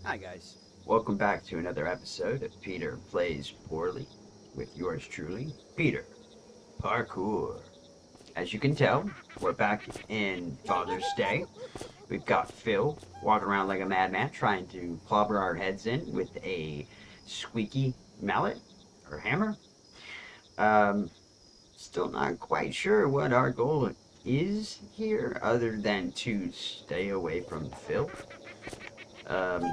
Hi, guys. Welcome back to another episode of Peter Plays Poorly with yours truly, Peter Parkour. As you can tell, we're back in Father's Day. We've got Phil walking around like a madman trying to clobber our heads in with a squeaky mallet or hammer. Um, Still not quite sure what our goal is here other than to stay away from Phil. Um,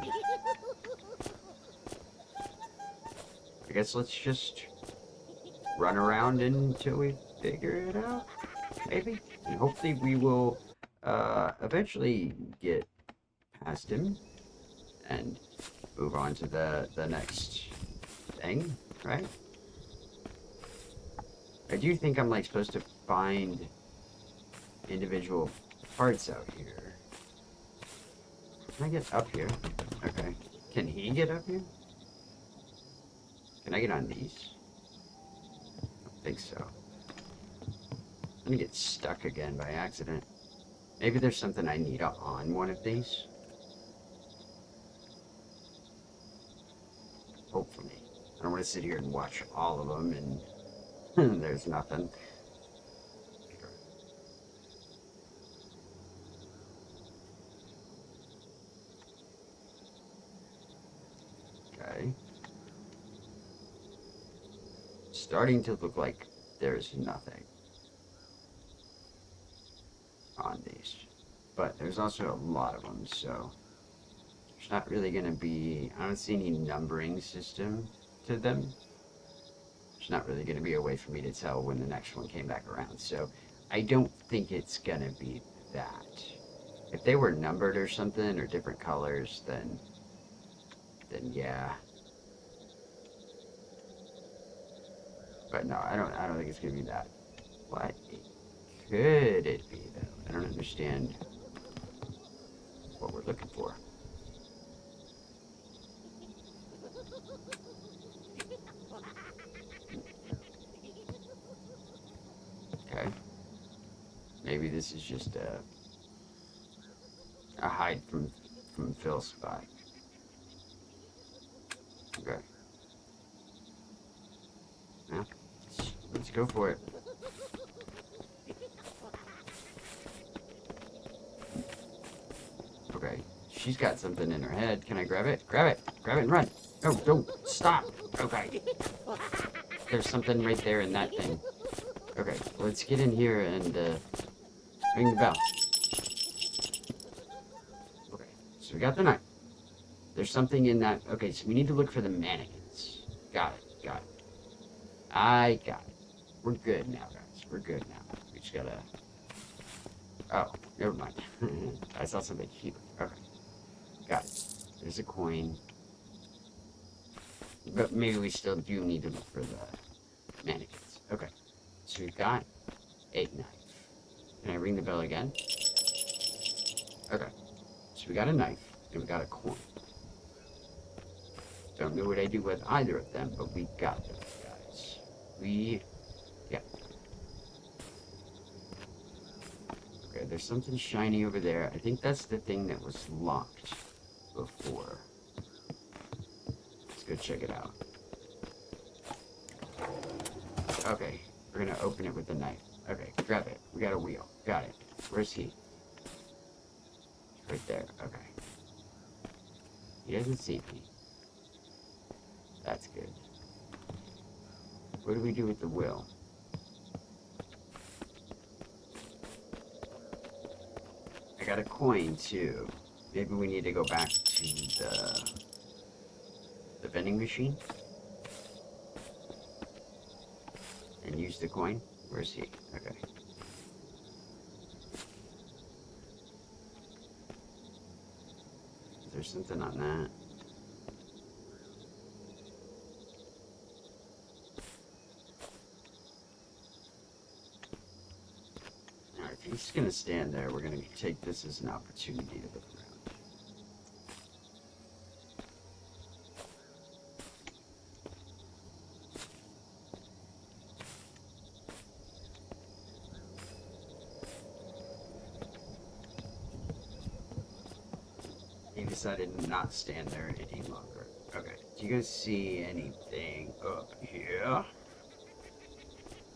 I guess let's just run around until we figure it out, maybe. And hopefully we will eventually get past him and move on to the next thing, right? I do think I'm like supposed to find individual parts out here. Can I get up here? Okay. Can he get up here? Can I get on these? I don't think so. I'm gonna get stuck again by accident. Maybe there's something I need on one of these. Hopefully. I don't want to sit here and watch all of them and there's nothing. Okay. Starting to look like there's nothing on these. But there's also a lot of them, so there's not really going to be. I don't see any numbering system to them. There's not really going to be a way for me to tell when the next one came back around. So I don't think it's going to be that. If they were numbered or something or different colors, then yeah. But no, I don't think it's gonna be that. What could it be though? I don't understand what we're looking for. Okay. Maybe this is just a hide from Phil's spy. Okay. Yeah. Let's go for it. Okay. She's got something in her head. Can I grab it? Grab it. Grab it and run. No, don't stop. Okay. There's something right there in that thing. Okay, let's get in here and ring the bell. Okay, so we got the knife. There's something in that. Okay, so we need to look for the mannequins. Got it, got it. I got it. We're good now, guys. We're good now. We just gotta. Oh, never mind. I saw something cute. Okay, got it. There's a coin. But maybe we still do need to look for the mannequins. Okay, so we've got a knife. Can I ring the bell again? Okay, so we got a knife and we got a coin. Don't know what I do with either of them, but we got them, guys. Yeah. Okay, there's something shiny over there. I think that's the thing that was locked before. Let's go check it out. Okay, we're gonna open it with the knife. Okay, grab it. We got a wheel. Got it. Where's he? Right there. Okay. He doesn't see me. That's good. What do we do with the wheel? I got a coin too. Maybe we need to go back to the vending machine and use the coin. Where's he? Okay. Is there something on that? Alright, if he's gonna stand there, we're gonna take this as an opportunity to look around. decided to not stand there any longer. Okay, do you guys see anything up here?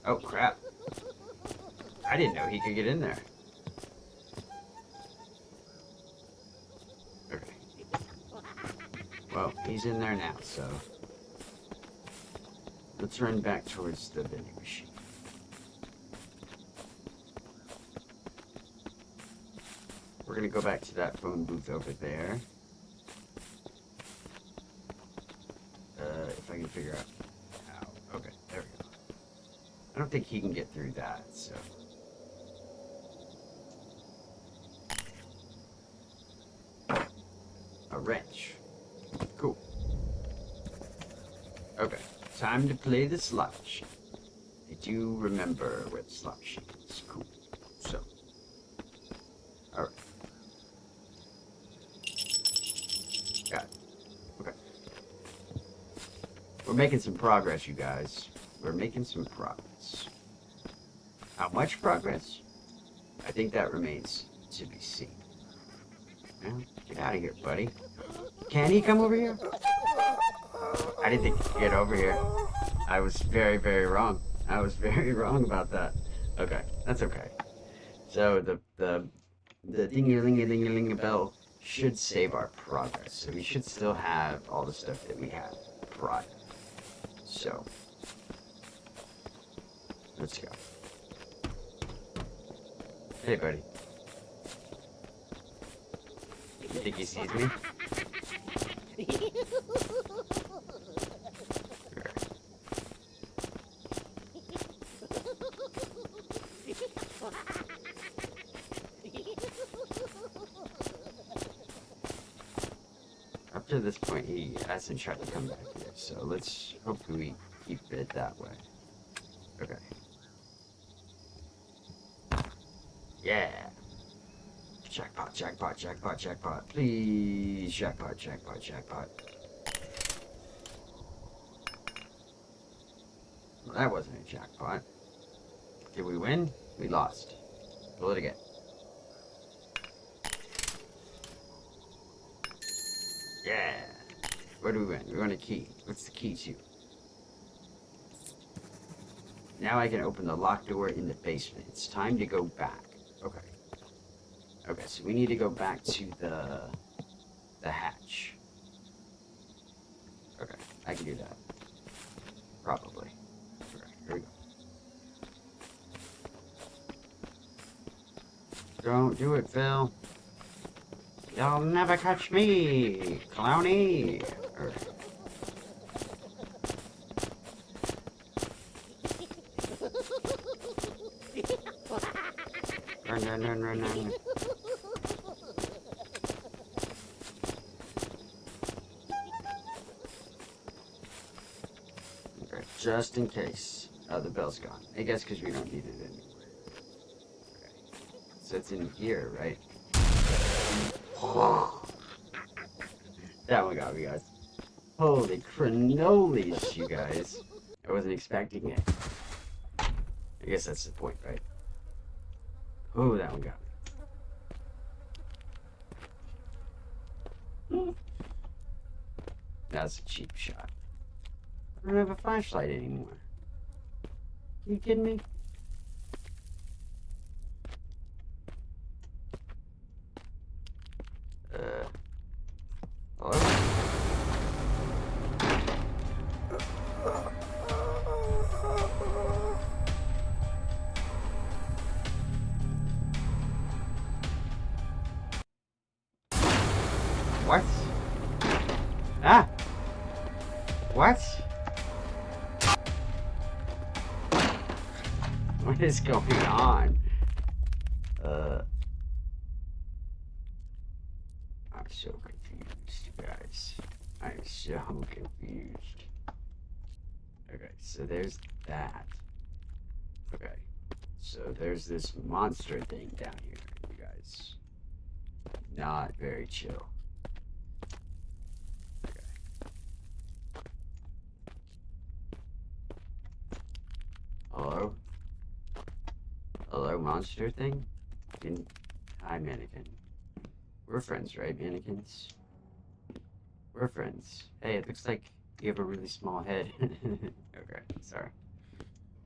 Oh, crap. I didn't know he could get in there. Okay. Well, he's in there now, so... let's run back towards the vending machine. We're gonna go back to that phone booth over there. If I can figure out how. Okay, there we go. I don't think he can get through that, so... a wrench. Cool. Okay, time to play the slot machine. I do remember where the slot machine is. Cool. So. Alright. Got it. Okay. We're making some progress, you guys. We're making some progress. How much progress? I think that remains to be seen. Well, get out of here, buddy. Can he come over here? I didn't think he could get over here. I was very, very wrong. I was very wrong about that. Okay, that's okay. So the ding-a-ling-a-ling-a-ling bell should save our progress. So we should still have all the stuff that we had prior. So let's go. Hey, buddy. You think he sees me? Up to this point, he hasn't tried to come back here, so let's hopefully keep it that way. Okay. Yeah. Jackpot, jackpot, jackpot, jackpot. Please, jackpot, jackpot, jackpot. Well, that wasn't a jackpot. Did we win? We lost. Roll it again. Yeah. What do we win? We won a key. What's the key to? Now I can open the locked door in the basement. It's time to go back. Okay. Okay, so we need to go back to the hatch. Okay, I can do that. Probably. Okay, here we go. Don't do it, Phil. You'll never catch me, Clowny. Run, run, run, run, run. Okay, just in case. Oh, the bell's gone. I guess because we don't need it anymore. Okay. So it's in here, right? That one got me, guys. Holy cannolies, you guys. I wasn't expecting it. I guess that's the point, right? Oh, that one got me. That's a cheap shot. I don't have a flashlight anymore. Are you kidding me? Hello? What? Ah! What? What is going on? I'm so confused, you guys. I'm so confused. Okay, so there's that. Okay, so there's this monster thing down here, you guys. Not very chill. Hello? Hello, monster thing? Hi, mannequin. We're friends, right, mannequins? We're friends. Hey, it looks like you have a really small head. Okay, sorry.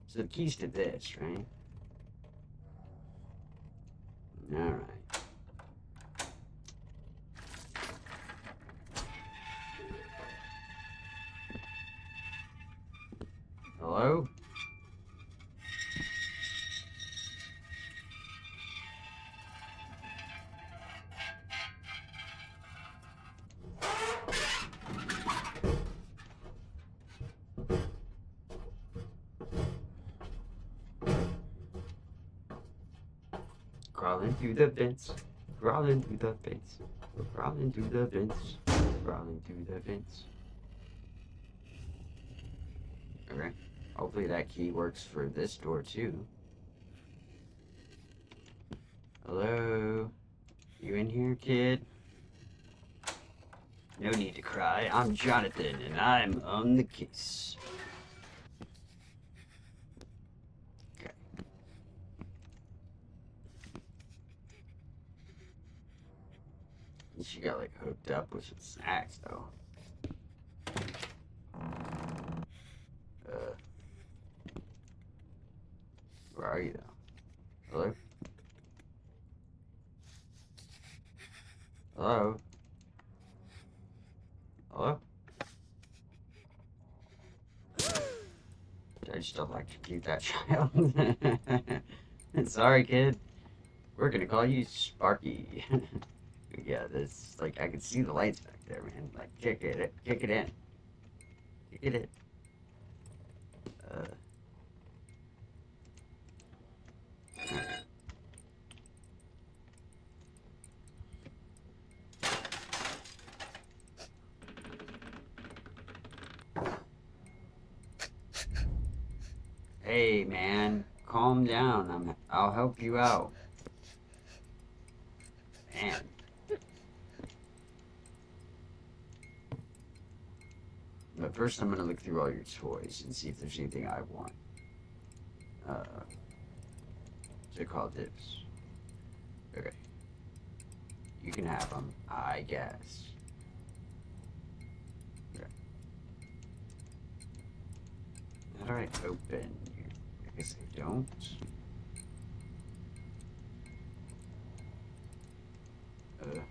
So the keys to this, right? Alright. Hello? Crawling through the vents. Crawling through the vents. We're crawling through the vents. Crawling through the vents. Okay. Hopefully that key works for this door too. Hello? You in here, kid? No need to cry. I'm Jonathan, and I'm on the case. Okay. She got like hooked up with some snacks, though. Where are you, though? Hello? Hello? Hello? I just don't like to keep that child. Sorry, kid. We're gonna call you Sparky. Yeah, this, like, I can see the lights back there, man. Like, kick it in. Kick it in. Hey, man, calm down. I'll help you out. Man. But first, I'm gonna look through all your toys and see if there's anything I want. To call dibs. Okay. You can have them, I guess. Okay. How do I open you? I guess I don't. Okay.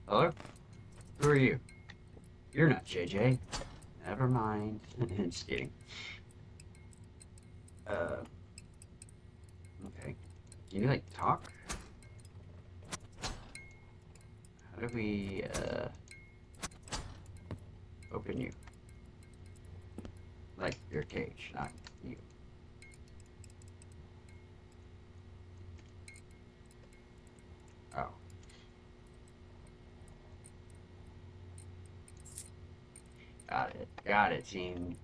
Hello? Who are you? You're not JJ. Never mind. Just kidding. Okay. Can you, like, talk? How do we, open you? Like, your cage, not you. Oh. Got it, team.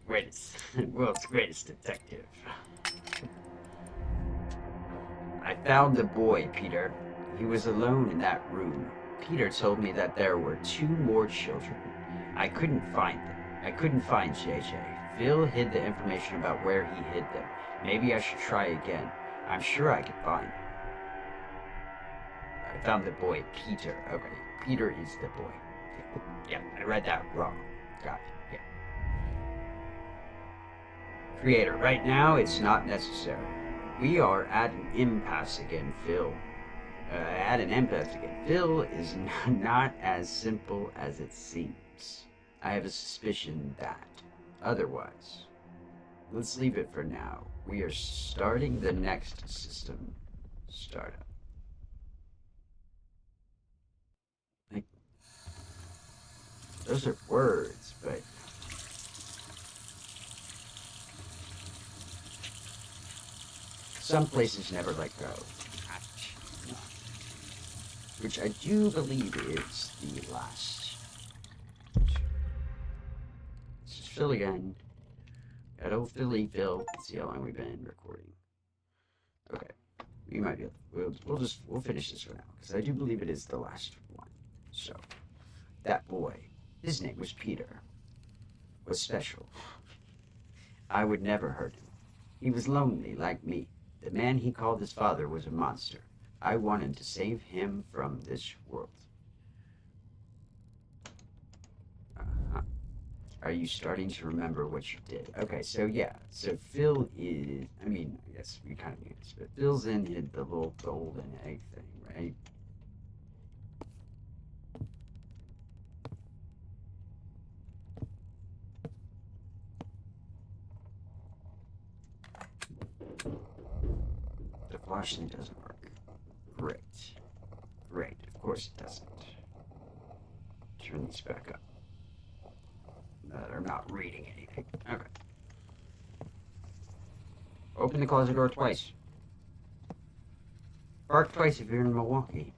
World's greatest detective. I found the boy, Peter. He was alone in that room. Peter told me that there were 2 more children. I couldn't find them. I couldn't find JJ. Phil hid the information about where he hid them. Maybe I should try again. I'm sure I could find them. I found the boy, Peter. Okay, Peter is the boy. Yeah, I read that wrong. Got it, yeah. Creator, right now it's not necessary. We are at an impasse again, Phil. Phil is not as simple as it seems. I have a suspicion that. Otherwise, let's leave it for now. We are starting the next system startup. Like, those are words, but some places never let go. Which I do believe is the last. This is Phil again. Good old Philly Phil. Let's see how long we've been recording. Okay. We might be able to, we'll finish this for now, because I do believe it is the last one. So, that boy, his name was Peter, was special. I would never hurt him. He was lonely like me. The man he called his father was a monster. I wanted to save him from this world. Are you starting to remember what you did? Okay, so yeah. So Phil is, I mean, I guess we kind of knew this, but Phil's in the little golden egg thing, right? The flashlight doesn't work. Great. Great. Of course it doesn't. Turn this back up. I'm not reading anything. Okay. Open the closet door twice. Bark twice if you're in Milwaukee.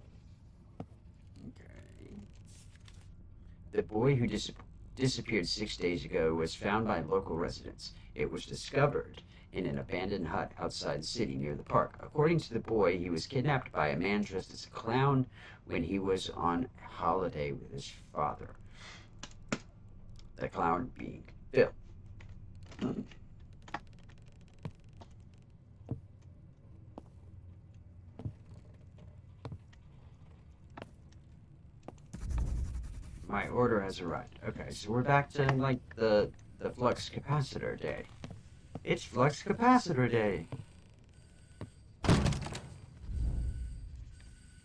Okay. The boy who disappeared 6 days ago was found by local residents. It was discovered in an abandoned hut outside the city near the park. According to the boy, he was kidnapped by a man dressed as a clown when he was on holiday with his father. The clown being Phil. My order has arrived. Okay, so we're back to like the flux capacitor day. It's flux capacitor day.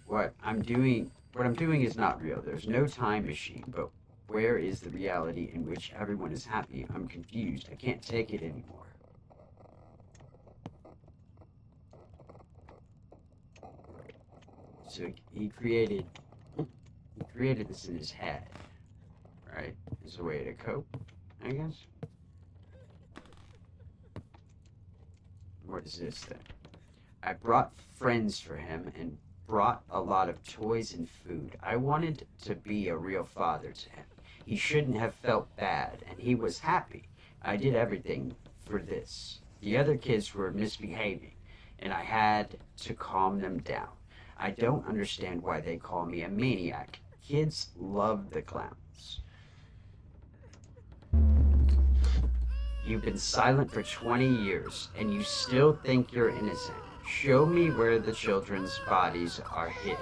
What I'm doing is not real. There's no time machine, but where is the reality in which everyone is happy? I'm confused. I can't take it anymore. So he created this in his head, right? As a way to cope, I guess. What is this thing? I brought friends for him and brought a lot of toys and food. I wanted to be a real father to him. He shouldn't have felt bad, and he was happy. I did everything for this. The other kids were misbehaving, and I had to calm them down. I don't understand why they call me a maniac. Kids love the clowns. You've been silent for 20 years, and you still think you're innocent. Show me where the children's bodies are hidden.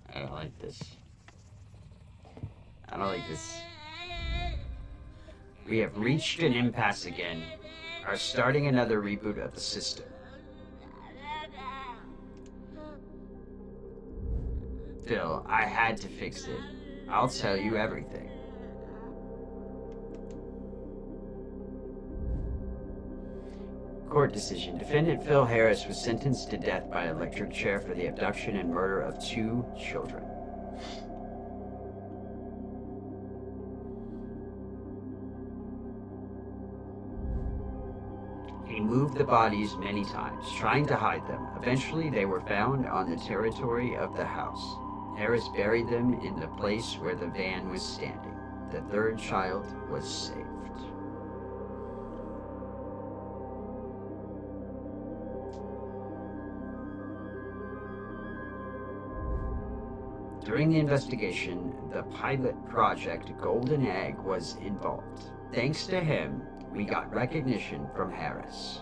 I don't like this. I don't like this. We have reached an impasse again. Are starting another reboot of the system. Phil, I had to fix it. I'll tell you everything. Court decision. Defendant Phil Harris was sentenced to death by electric chair for the abduction and murder of 2 children. He moved the bodies many times, trying to hide them. Eventually, they were found on the territory of the house. Harris buried them in the place where the van was standing. The 3rd child was saved. During the investigation, the pilot project Golden Egg was involved. Thanks to him, we got recognition from Harris.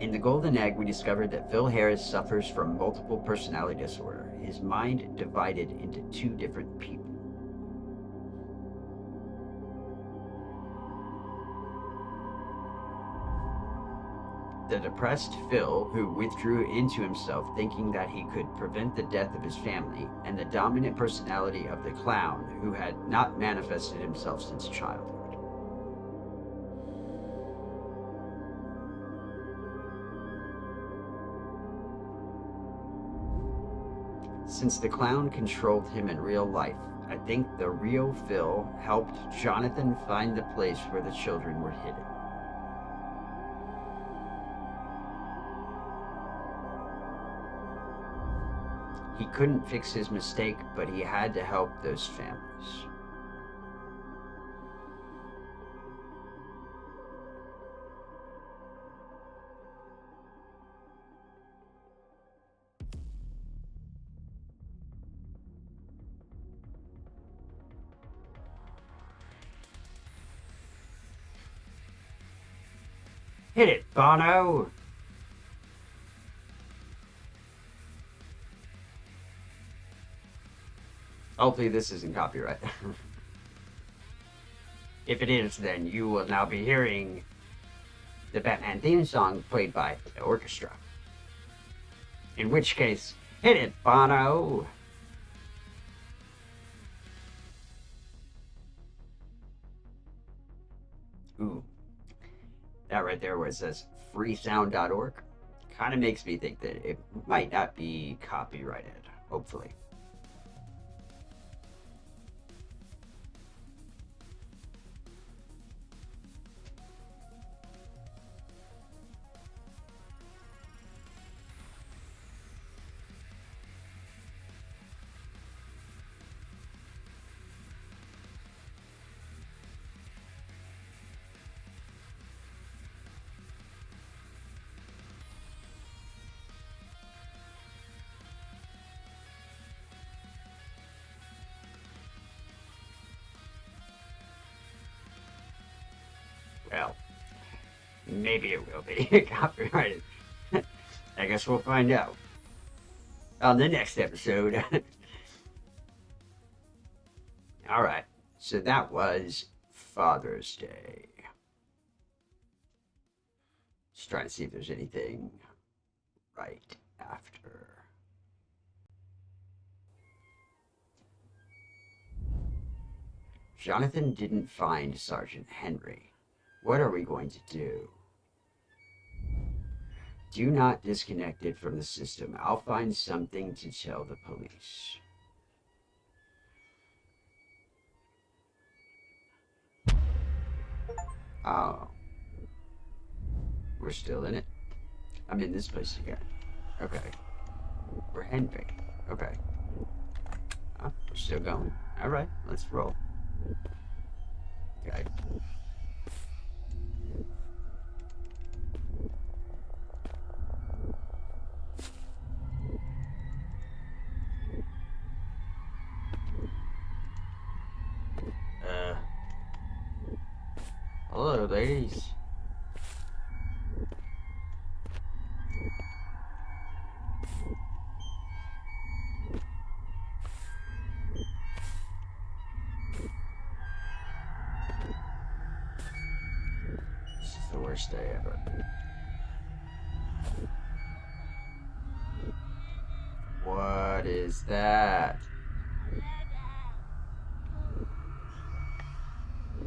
In the Golden Egg, we discovered that Phil Harris suffers from multiple personality disorder. His mind divided into 2 different people. The depressed Phil, who withdrew into himself thinking that he could prevent the death of his family, and the dominant personality of the clown, who had not manifested himself since childhood. Since the clown controlled him in real life, I think the real Phil helped Jonathan find the place where the children were hidden. He couldn't fix his mistake, but he had to help those families. Hit it, Bono! Hopefully this isn't copyright. If it is, then you will now be hearing the Batman theme song played by the orchestra. In which case, hit it, Bono! Ooh. That right there where it says freesound.org kind of makes me think that it might not be copyrighted, hopefully. Well, maybe it will be copyrighted. I guess we'll find out on the next episode. Alright, so that was Father's Day. Just trying to see if there's anything right after. Jonathan didn't find Sergeant Henry. What are we going to do? Do not disconnect it from the system. I'll find something to tell the police. Oh. We're still in it. I'm in this place again. Okay. We're Henry. Okay. Oh, we're still going. Alright, let's roll. Okay. Hello, ladies. This is the worst day ever. What is that?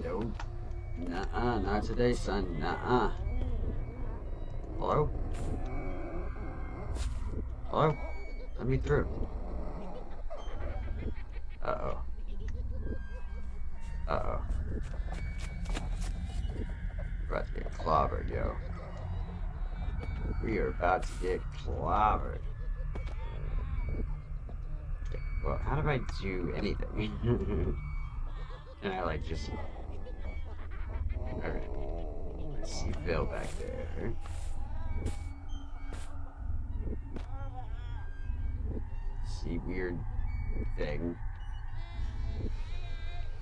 No. Nuh-uh, not today, son. Nuh-uh. Hello? Hello? Let me through. Uh-oh. Uh-oh. We're about to get clobbered, yo. We are about to get clobbered. Well, how do I do anything? Can I, like, just... Okay. I see Phil back there. See weird thing.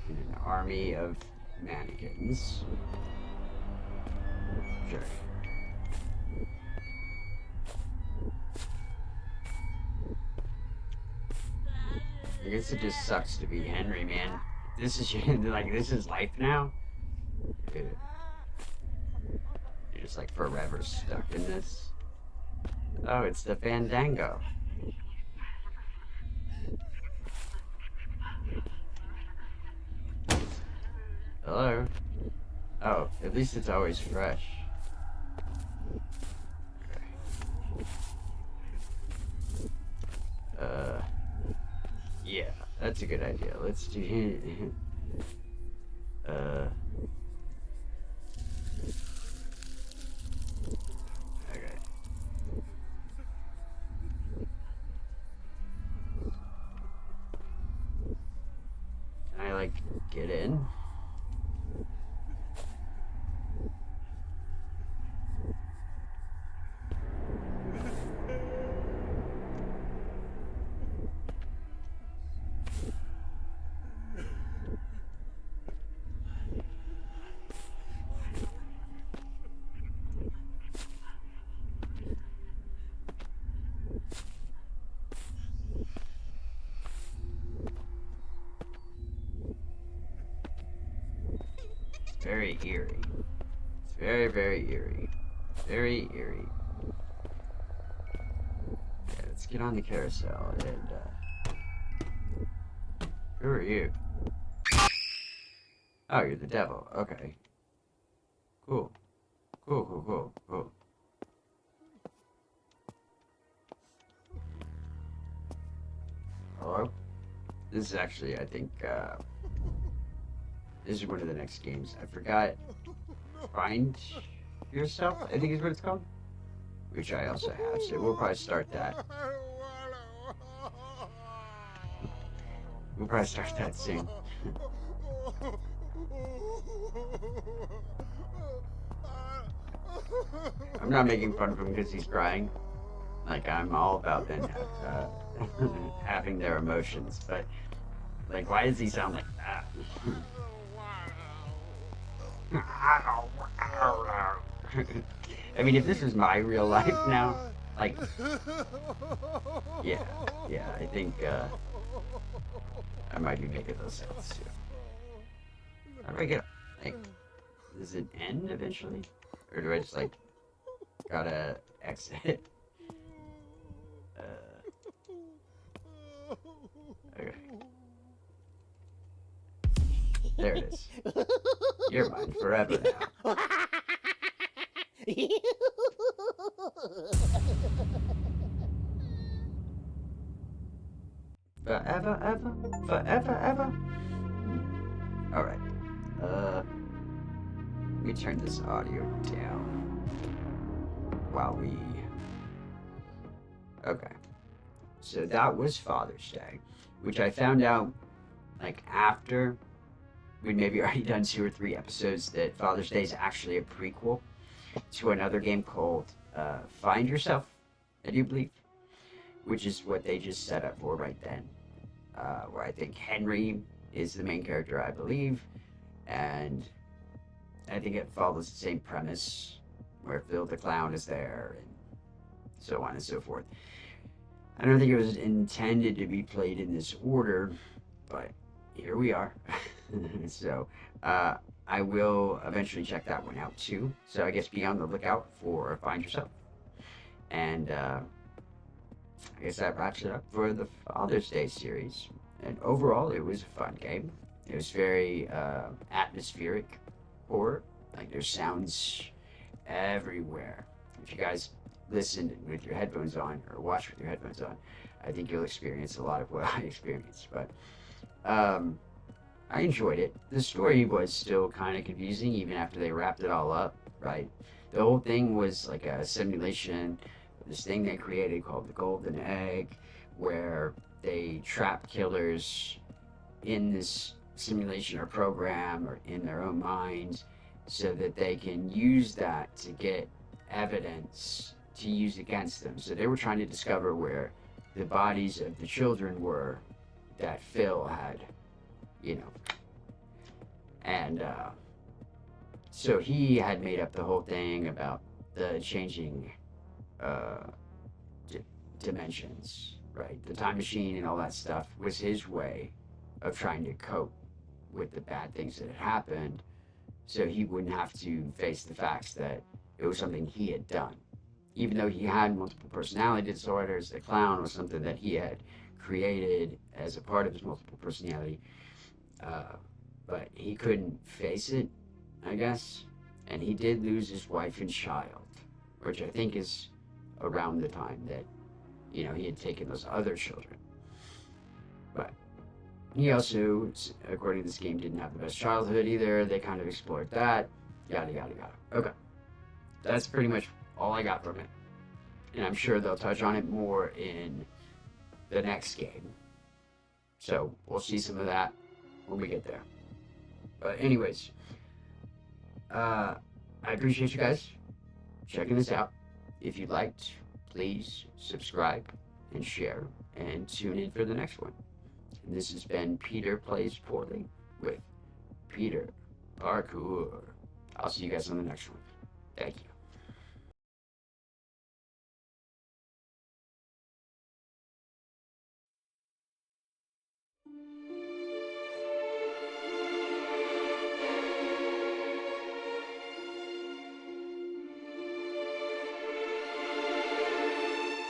In an army of mannequins. Sure. I guess it just sucks to be Henry, man. This is like, this is life now. You're just like forever stuck in this. Oh, it's the Fandango. Hello? Oh, at least it's always fresh. Yeah, that's a good idea. Let's do... Okay. Can I, like, get in? very eerie. It's very, very eerie. Very eerie. Yeah, let's get on the carousel and, who are you? Oh, you're the devil. Okay. Cool. Cool. Hello? This is actually, I think, this is one of the next games. I forgot. Find Yourself, I think is what it's called. Which I also have, so we'll probably start that. We'll probably start that soon. I'm not making fun of him because he's crying. Like, I'm all about them having their emotions, but, like, why does he sound like that? I mean, if this was my real life now, like, yeah, I think, I might be making those sounds too. How do I get, like, does it end eventually? Or do I just, like, gotta exit? Okay. There it is. You're mine forever now. Forever, ever. Alright. Let me turn this audio down while we... Okay. So that was Father's Day, which I found out, like, after we'd maybe already done 2 or 3 episodes, that Father's Day is actually a prequel to another game called Find Yourself, I do believe, which is what they just set up for right then, where I think Henry is the main character, I believe, and I think it follows the same premise, where Phil the Clown is there, and so on and so forth. I don't think it was intended to be played in this order, but here we are. So, I will eventually check that one out too. So I guess be on the lookout for Find Yourself. And I guess that wraps it up for the Father's Day series. And overall, it was a fun game. It was very atmospheric horror. Like, there's sounds everywhere. If you guys listen with your headphones on or watch with your headphones on, I think you'll experience a lot of what I experienced. But I enjoyed it. The story was still kind of confusing even after they wrapped it all up, right? The whole thing was like a simulation of this thing they created called the Golden Egg, where they trap killers in this simulation or program or in their own minds so that they can use that to get evidence to use against them. So they were trying to discover where the bodies of the children were that Phil had, you know. And so he had made up the whole thing about the changing dimensions, right? The time machine and all that stuff was his way of trying to cope with the bad things that had happened, so he wouldn't have to face the facts that it was something he had done. Even though he had multiple personality disorders, the clown was something that he had created as a part of his multiple personality, but he couldn't face it, I guess. And he did lose his wife and child, which I think is around the time that, you know, he had taken those other children. But he also, according to this game, didn't have the best childhood either. They kind of explored that, yada, yada, yada. Okay. That's pretty much all I got from it. And I'm sure they'll touch on it more in the next game. So we'll see some of that when we get there. But anyways, I appreciate you guys checking this out. If you liked, please subscribe and share and tune in for the next one. And this has been Peter Plays Poorly with Peter Parkour. I'll see you guys on the next one. Thank you.